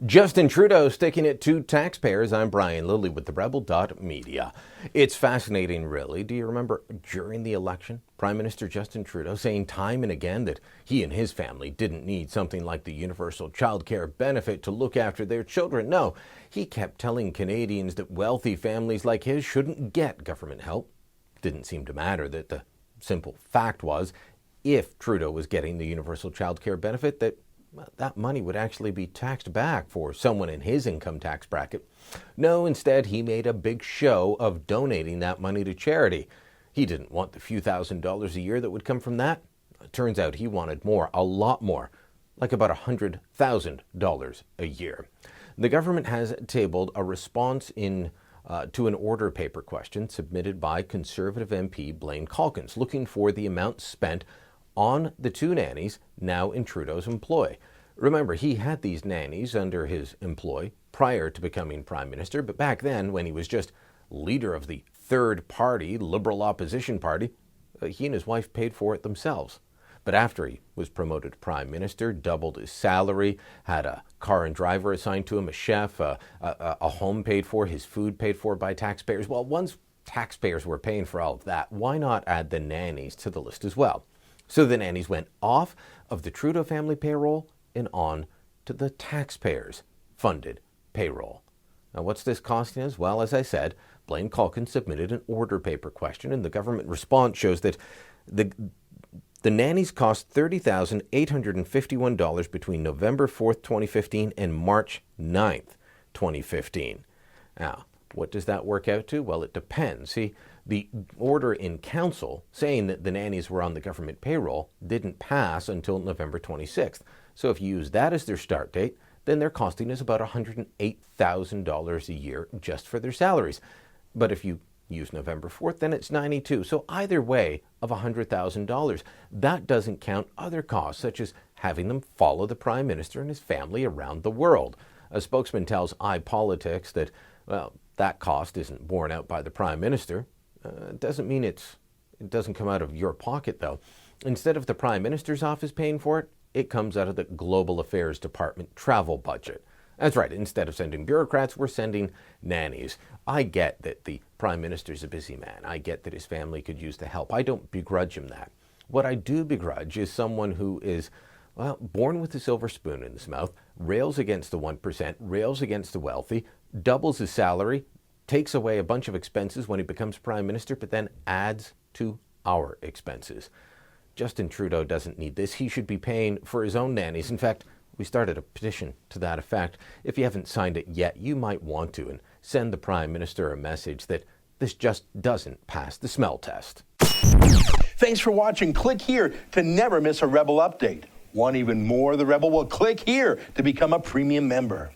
Justin Trudeau sticking it to taxpayers. I'm Brian Lilly with the Rebel.media. It's fascinating, really. Do you remember during the election, Prime Minister Justin Trudeau saying time and again that he and his family didn't need something like the universal childcare benefit to look after their children? No, he kept telling Canadians that wealthy families like his shouldn't get government help. Didn't seem to matter that the simple fact was, if Trudeau was getting the universal childcare benefit, that money would actually be taxed back for someone in his income tax bracket. No, instead, he made a big show of donating that money to charity. He didn't want the few $1,000s a year that would come from that. It turns out he wanted more, a lot more, like about $100,000 a year. The government has tabled a response to an order paper question submitted by Conservative MP Blaine Calkins, looking for the amount spent on the two nannies now in Trudeau's employ. Remember, he had these nannies under his employ prior to becoming Prime Minister, but back then, when he was just leader of the third party, Liberal opposition party, he and his wife paid for it themselves. But after he was promoted to Prime Minister, doubled his salary, had a car and driver assigned to him, a chef, a home paid for, his food paid for by taxpayers. Well, once taxpayers were paying for all of that, why not add the nannies to the list as well? So the nannies went off of the Trudeau family payroll and on to the taxpayers' funded payroll. Now, what's this costing us? Well, as I said, Blaine Calkins submitted an order paper question, and the government response shows that the nannies cost $30,851 between November 4th, 2015 and March 9th, 2015. Now, what does that work out to? Well, it depends. See, the order in council saying that the nannies were on the government payroll didn't pass until November 26th. So if you use that as their start date, then they're costing us about $108,000 a year just for their salaries. But if you use November 4th, then it's $92,000. So either way of $100,000. That doesn't count other costs, such as having them follow the Prime Minister and his family around the world. A spokesman tells iPolitics that, well, that cost isn't borne out by the Prime Minister. It doesn't mean it doesn't come out of your pocket, though. Instead of the Prime Minister's office paying for it, it comes out of the Global Affairs Department travel budget. That's right, instead of sending bureaucrats, we're sending nannies. I get that the Prime Minister's a busy man. I get that his family could use the help. I don't begrudge him that. What I do begrudge is someone who is, well, born with a silver spoon in his mouth, rails against the 1%, rails against the wealthy, doubles his salary, takes away a bunch of expenses when he becomes Prime Minister, but then adds to our expenses. Justin Trudeau doesn't need this. He should be paying for his own nannies. In fact, we started a petition to that effect. If you haven't signed it yet, you might want to, and send the Prime Minister a message that this just doesn't pass the smell test. Thanks for watching. Click here to never miss a Rebel update. Want even more of the Rebel? Well, click here to become a premium member.